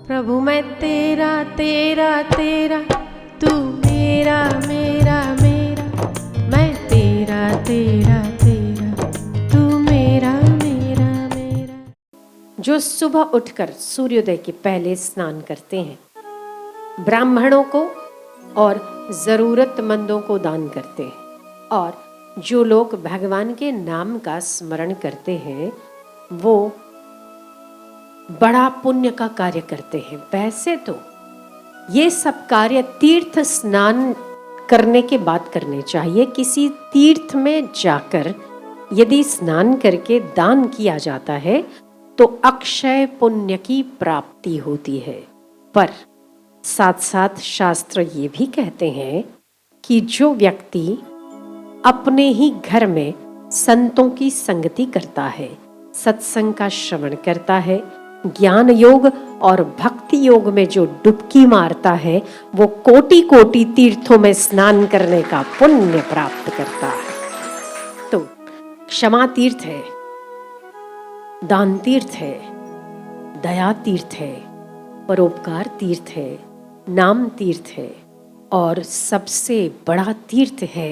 प्रभु मैं तेरा तेरा तेरा, तू मेरा मेरा मेरा, मैं तेरा तेरा तेरा, तू मेरा मेरा मेरा। जो सुबह उठकर सूर्योदय के पहले स्नान करते हैं, ब्राह्मणों को और जरूरतमंदों को दान करते हैं, और जो लोग भगवान के नाम का स्मरण करते हैं वो बड़ा पुण्य का कार्य करते हैं। वैसे तो ये सब कार्य तीर्थ स्नान करने के बाद करने चाहिए। किसी तीर्थ में जाकर यदि स्नान करके दान किया जाता है तो अक्षय पुण्य की प्राप्ति होती है। पर साथ साथ शास्त्र ये भी कहते हैं कि जो व्यक्ति अपने ही घर में संतों की संगति करता है, सत्संग का श्रवण करता है, ज्ञान योग और भक्ति योग में जो डुबकी मारता है, वो कोटि कोटि तीर्थों में स्नान करने का पुण्य प्राप्त करता है। तो क्षमा तीर्थ है, दान तीर्थ है, दया तीर्थ है, परोपकार तीर्थ है, नाम तीर्थ है, और सबसे बड़ा तीर्थ है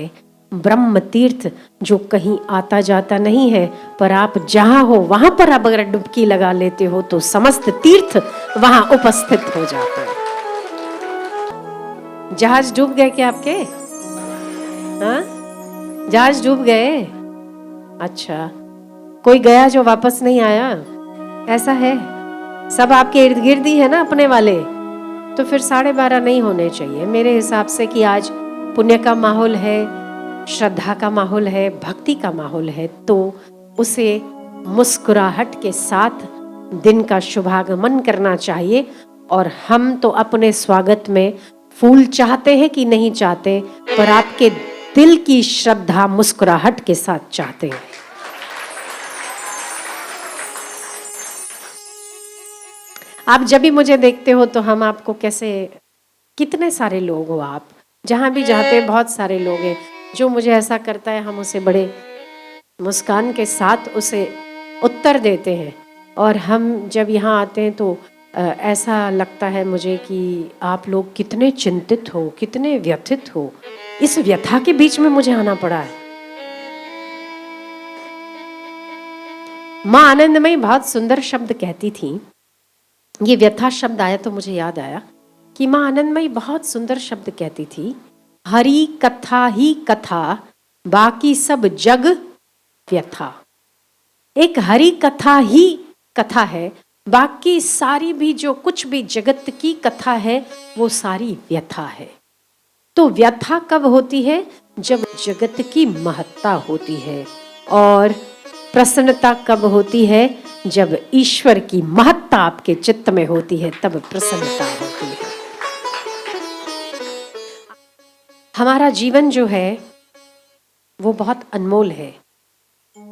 ब्रह्म तीर्थ, जो कहीं आता जाता नहीं है, पर आप जहां हो वहां पर अब अगर डुबकी लगा लेते हो तो समस्त तीर्थ वहां उपस्थित हो जाते हैं। जहाज डूब गए क्या आपके? हाँ, जहाज डूब गए? अच्छा, कोई गया जो वापस नहीं आया? ऐसा है? सब आपके इर्द गिर्द ही है ना अपने वाले, तो फिर 12:30 नहीं होने चाहिए मेरे हिसाब से कि आज पुण्य का माहौल है, श्रद्धा का माहौल है, भक्ति का माहौल है, तो उसे मुस्कुराहट के साथ दिन का शुभागमन करना चाहिए। और हम तो अपने स्वागत में फूल चाहते हैं कि नहीं चाहते, पर आपके दिल की श्रद्धा मुस्कुराहट के साथ चाहते हैं। आप जब भी मुझे देखते हो तो हम आपको कैसे, कितने सारे लोग हो आप, जहां भी जाते हैं बहुत सारे लोग हैं। जो मुझे ऐसा करता है हम उसे बड़े मुस्कान के साथ उसे उत्तर देते हैं। और हम जब यहाँ आते हैं तो ऐसा लगता है मुझे कि आप लोग कितने चिंतित हो, कितने व्यथित हो। इस व्यथा के बीच में मुझे आना पड़ा है। माँ आनंदमयी बहुत सुंदर शब्द कहती थी। ये व्यथा शब्द आया तो मुझे याद आया कि माँ आनंदमयी बहुत सुंदर शब्द कहती थी, हरि कथा ही कथा, बाकी सब जग व्यथा। एक हरि कथा ही कथा है, बाकी सारी भी जो कुछ भी जगत की कथा है वो सारी व्यथा है। तो व्यथा कब होती है? जब जगत की महत्ता होती है। और प्रसन्नता कब होती है? जब ईश्वर की महत्ता आपके चित्त में होती है, तब प्रसन्नता होती है। हमारा जीवन जो है वो बहुत अनमोल है।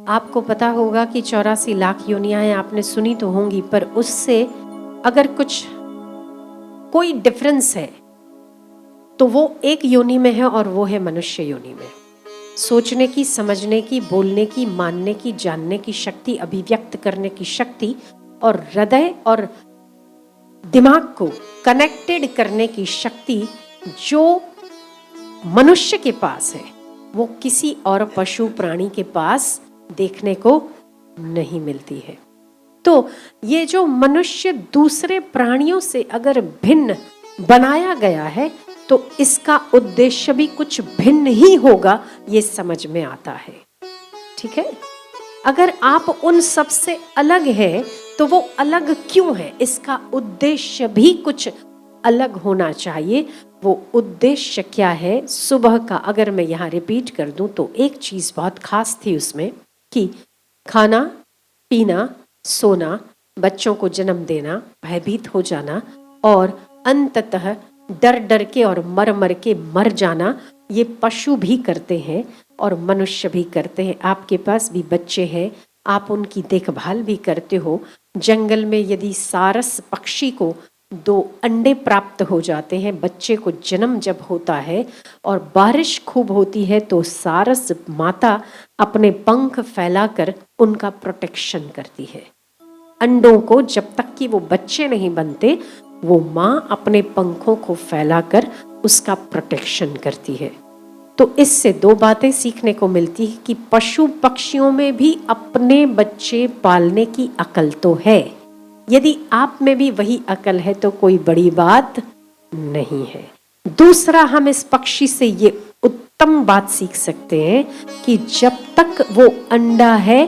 आपको पता होगा कि 84 लाख योनियां आपने सुनी तो होंगी, पर उससे अगर कुछ कोई डिफरेंस है तो वो एक योनि में है, और वो है मनुष्य योनि में। सोचने की, समझने की, बोलने की, मानने की, जानने की शक्ति, अभिव्यक्त करने की शक्ति, और हृदय और दिमाग को कनेक्टेड करने की शक्ति जो मनुष्य के पास है, वो किसी और पशु प्राणी के पास देखने को नहीं मिलती है। तो ये जो मनुष्य दूसरे प्राणियों से अगर भिन्न बनाया गया है तो इसका उद्देश्य भी कुछ भिन्न ही होगा, ये समझ में आता है। ठीक है, अगर आप उन सब से अलग हैं तो वो अलग क्यों है, इसका उद्देश्य भी कुछ अलग होना चाहिए। वो उद्देश्य क्या है? सुबह का अगर मैं यहाँ रिपीट कर दूं तो एक चीज बहुत खास थी उसमें, कि खाना पीना, सोना, बच्चों को जन्म देना, भयभीत हो जाना, और अंततः डर डर के और मर मर के मर जाना, ये पशु भी करते हैं और मनुष्य भी करते हैं। आपके पास भी बच्चे हैं, आप उनकी देखभाल भी करते हो। जंगल में यदि सारस पक्षी को 2 अंडे प्राप्त हो जाते हैं, बच्चे को जन्म जब होता है और बारिश खूब होती है, तो सारस माता अपने पंख फैलाकर उनका प्रोटेक्शन करती है। अंडों को जब तक कि वो बच्चे नहीं बनते, वो माँ अपने पंखों को फैलाकर उसका प्रोटेक्शन करती है। तो इससे दो बातें सीखने को मिलती है कि पशु पक्षियों में भी अपने बच्चे पालने की अकल तो है। यदि आप में भी वही अकल है तो कोई बड़ी बात नहीं है। दूसरा, हम इस पक्षी से ये उत्तम बात सीख सकते हैं कि जब तक वो अंडा है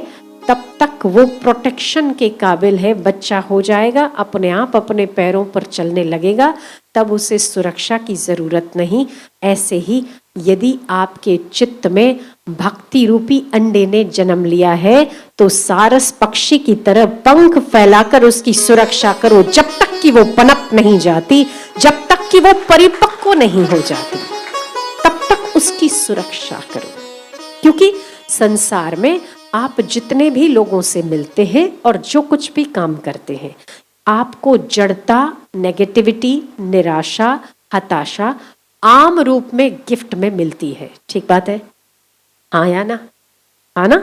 तब तक वो प्रोटेक्शन के काबिल है। बच्चा हो जाएगा, अपने आप अपने पैरों पर चलने लगेगा, तब उसे सुरक्षा की जरूरत नहीं। ऐसे ही यदि आपके चित्त में भक्ति रूपी अंडे ने जन्म लिया है तो सारस पक्षी की तरह पंख फैलाकर उसकी सुरक्षा करो, जब तक कि वो पनप नहीं जाती, जब तक कि वो परिपक्व नहीं हो जाती, तब तक उसकी सुरक्षा करो। क्योंकि संसार में आप जितने भी लोगों से मिलते हैं और जो कुछ भी काम करते हैं, आपको जड़ता, नेगेटिविटी, निराशा, हताशा आम रूप में गिफ्ट में मिलती है। ठीक बात है? हाँ या ना? हाँ ना?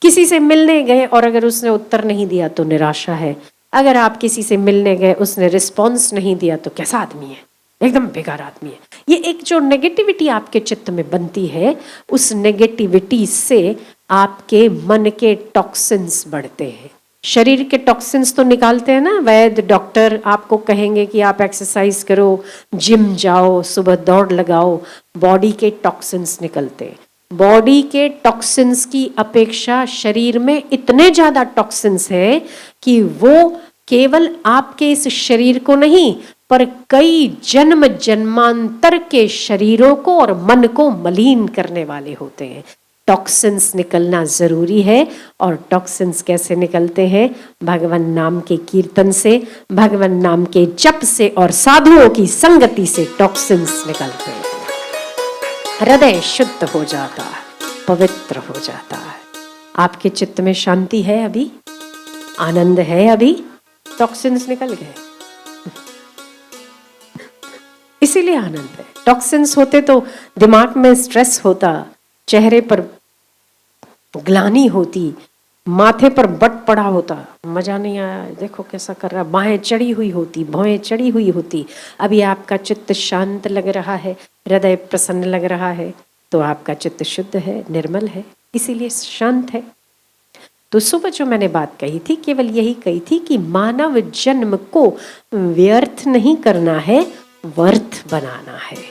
किसी से मिलने गए और अगर उसने उत्तर नहीं दिया तो निराशा है। अगर आप किसी से मिलने गए, उसने रिस्पॉन्स नहीं दिया तो कैसा आदमी है, एकदम बेकार आदमी है। ये एक जो नेगेटिविटी आपके चित्त में बनती है, उस नेगेटिविटी से आपके मन के टॉक्सिन्स बढ़ते हैं। शरीर के टॉक्सिन्स तो निकालते हैं ना वैद्य, डॉक्टर आपको कहेंगे कि आप एक्सरसाइज करो, जिम जाओ, सुबह दौड़ लगाओ, बॉडी के टॉक्सिन्स निकलते हैं। बॉडी के टॉक्सिन्स की अपेक्षा शरीर में इतने ज्यादा टॉक्सिन्स हैं कि वो केवल आपके इस शरीर को नहीं पर कई जन्म जन्मांतर के शरीरों को और मन को मलिन करने वाले होते हैं। टॉक्सिन्स निकलना जरूरी है। और टॉक्सिन्स कैसे निकलते हैं? भगवान नाम के कीर्तन से, भगवान नाम के जप से और साधुओं की संगति से टॉक्सिन्स निकलते हैं। हृदय शुद्ध हो जाता है, पवित्र हो जाता है। आपके चित्त में शांति है अभी, आनंद है अभी, टॉक्सिन्स निकल गए, इसीलिए आनंद है। टॉक्सिन्स होते तो दिमाग में स्ट्रेस होता, चेहरे पर ग्लानि होती, माथे पर बट पड़ा होता, मजा नहीं आया, देखो कैसा कर रहा, बाहें चढ़ी हुई होती, भौएं चढ़ी हुई होती। अभी आपका चित्त शांत लग रहा है, हृदय प्रसन्न लग रहा है, तो आपका चित्त शुद्ध है, निर्मल है, इसीलिए शांत है। तो सुबह जो मैंने बात कही थी, केवल यही कही थी कि मानव जन्म को व्यर्थ नहीं करना है, वर्थ बनाना है।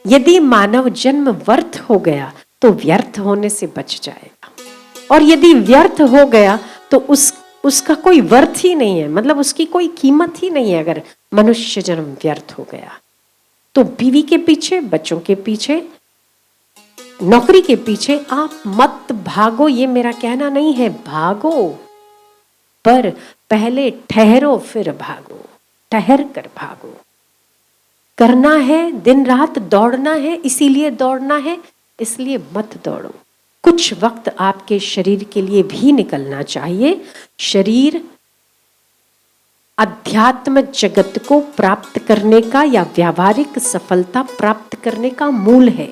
यदि मानव जन्म व्यर्थ हो गया तो व्यर्थ होने से बच जाएगा, और यदि व्यर्थ हो गया तो उसका कोई वर्थ ही नहीं है, मतलब उसकी कोई कीमत ही नहीं है। अगर मनुष्य जन्म व्यर्थ हो गया तो बीवी के पीछे, बच्चों के पीछे, नौकरी के पीछे आप मत भागो। ये मेरा कहना नहीं है भागो, पर पहले ठहरो फिर भागो, ठहर कर भागो। करना है, दिन रात दौड़ना है, इसीलिए दौड़ना है, इसलिए मत दौड़ो। कुछ वक्त आपके शरीर के लिए भी निकलना चाहिए। शरीर अध्यात्म जगत को प्राप्त करने का या व्यावहारिक सफलता प्राप्त करने का मूल है।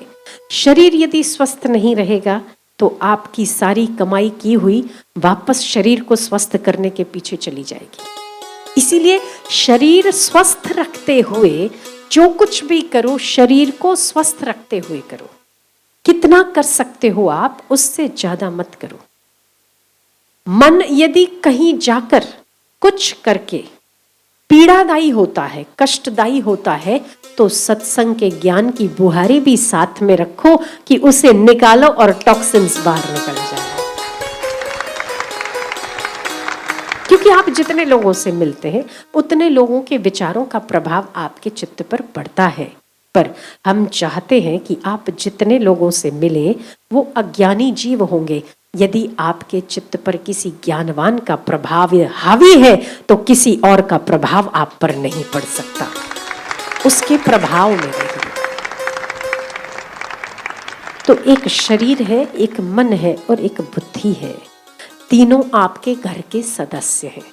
शरीर यदि स्वस्थ नहीं रहेगा तो आपकी सारी कमाई की हुई वापस शरीर को स्वस्थ करने के पीछे चली जाएगी। इसीलिए शरीर स्वस्थ रखते हुए जो कुछ भी करो, शरीर को स्वस्थ रखते हुए करो। कितना कर सकते हो आप, उससे ज्यादा मत करो। मन यदि कहीं जाकर कुछ करके पीड़ादायी होता है, कष्टदायी होता है, तो सत्संग के ज्ञान की बुहारी भी साथ में रखो कि उसे निकालो और टॉक्सिन्स बाहर निकल जाए। क्योंकि आप जितने लोगों से मिलते हैं उतने लोगों के विचारों का प्रभाव आपके चित्त पर पड़ता है। पर हम चाहते हैं कि आप जितने लोगों से मिले वो अज्ञानी जीव होंगे। यदि आपके चित्त पर किसी ज्ञानवान का प्रभाव हावी है तो किसी और का प्रभाव आप पर नहीं पड़ सकता, उसके प्रभाव में रहिए। तो एक शरीर है, एक मन है और एक बुद्धि है, तीनों आपके घर के सदस्य हैं।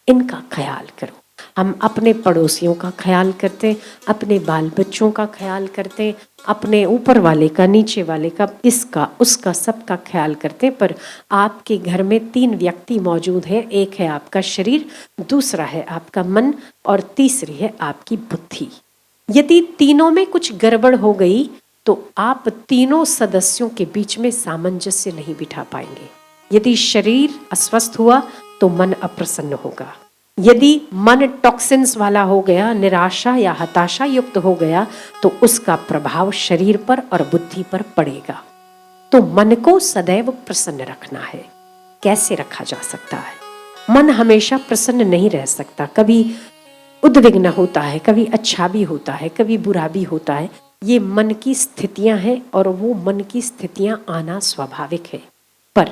इनका ख्याल करो। हम अपने पड़ोसियों का ख्याल करते, अपने बाल बच्चों का ख्याल करते, अपने ऊपर वाले का, नीचे वाले का, इसका उसका सबका ख्याल करते। पर आपके घर में 3 व्यक्ति मौजूद हैं। एक है आपका शरीर, दूसरा है आपका मन और तीसरी है आपकी बुद्धि। यदि तीनों में कुछ गड़बड़ हो गई तो आप तीनों सदस्यों के बीच में सामंजस्य नहीं बिठा पाएंगे। यदि शरीर अस्वस्थ हुआ तो मन अप्रसन्न होगा। यदि मन टॉक्सिन्स वाला हो गया, निराशा या हताशा युक्त हो गया, तो उसका प्रभाव शरीर पर और बुद्धि पर पड़ेगा। तो मन को सदैव प्रसन्न रखना है। कैसे रखा जा सकता है? मन हमेशा प्रसन्न नहीं रह सकता, कभी उद्विग्न होता है, कभी अच्छा भी होता है, कभी बुरा भी होता है। ये मन की स्थितियां हैं और वो मन की स्थितियां आना स्वाभाविक है। पर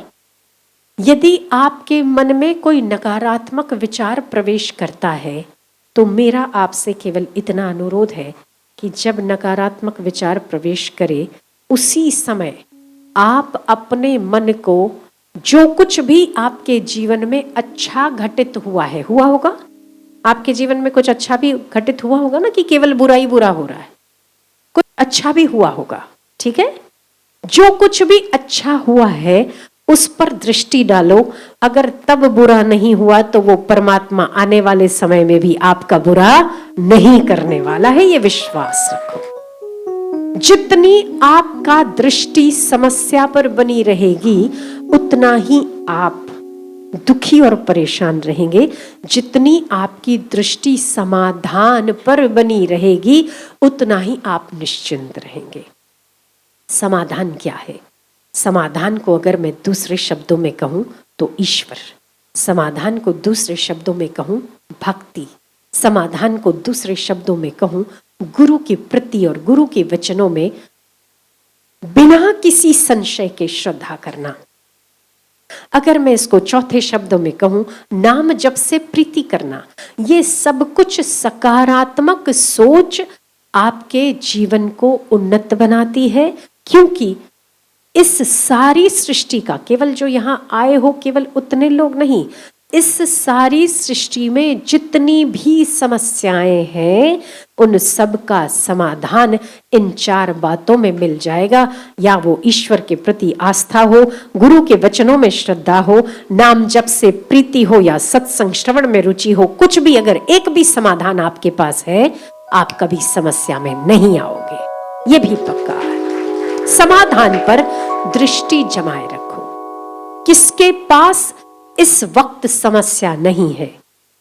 यदि आपके मन में कोई नकारात्मक विचार प्रवेश करता है तो मेरा आपसे केवल इतना अनुरोध है कि जब नकारात्मक विचार प्रवेश करे उसी समय आप अपने मन को, जो कुछ भी आपके जीवन में अच्छा घटित हुआ है, हुआ होगा आपके जीवन में कुछ अच्छा भी घटित हुआ होगा ना, कि केवल बुरा ही बुरा हो रहा है, कुछ अच्छा भी हुआ होगा, ठीक है? जो कुछ भी अच्छा हुआ है उस पर दृष्टि डालो। अगर तब बुरा नहीं हुआ तो वो परमात्मा आने वाले समय में भी आपका बुरा नहीं करने वाला है, ये विश्वास रखो। जितनी आपका दृष्टि समस्या पर बनी रहेगी उतना ही आप दुखी और परेशान रहेंगे। जितनी आपकी दृष्टि समाधान पर बनी रहेगी उतना ही आप निश्चिंत रहेंगे। समाधान क्या है? समाधान को अगर मैं दूसरे शब्दों में कहूं तो ईश्वर। समाधान को दूसरे शब्दों में कहूं भक्ति। समाधान को दूसरे शब्दों में कहूं गुरु के प्रति और गुरु के वचनों में बिना किसी संशय के श्रद्धा करना। अगर मैं इसको चौथे शब्दों में कहूं नाम जप से प्रीति करना। ये सब कुछ सकारात्मक सोच आपके जीवन को उन्नत बनाती है, क्योंकि इस सारी सृष्टि का, केवल जो यहां आए हो केवल उतने लोग नहीं, इस सारी सृष्टि में जितनी भी समस्याएं हैं उन सब का समाधान इन 4 बातों में मिल जाएगा। या वो ईश्वर के प्रति आस्था हो, गुरु के वचनों में श्रद्धा हो, नाम जप से प्रीति हो या सत्संग श्रवण में रुचि हो, कुछ भी अगर एक भी समाधान आपके पास है आप कभी समस्या में नहीं आओगे, ये भी पक्का है। समाधान पर दृष्टि जमाए रखो। किसके पास इस वक्त समस्या नहीं है?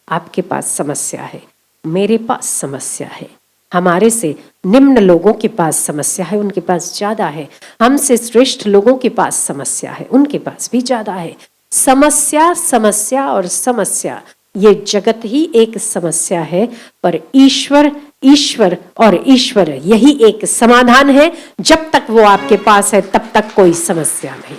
आपके पास समस्या है, मेरे पास समस्या है, हमारे से निम्न लोगों के पास समस्या है, उनके पास ज्यादा है, हमसे श्रेष्ठ लोगों के पास समस्या है, उनके पास भी ज्यादा है। समस्या समस्या और समस्या, ये जगत ही एक समस्या है, पर ईश्वर ईश्वर और ईश्वर यही एक समाधान है। जब तक वो आपके पास है तब तक कोई समस्या नहीं।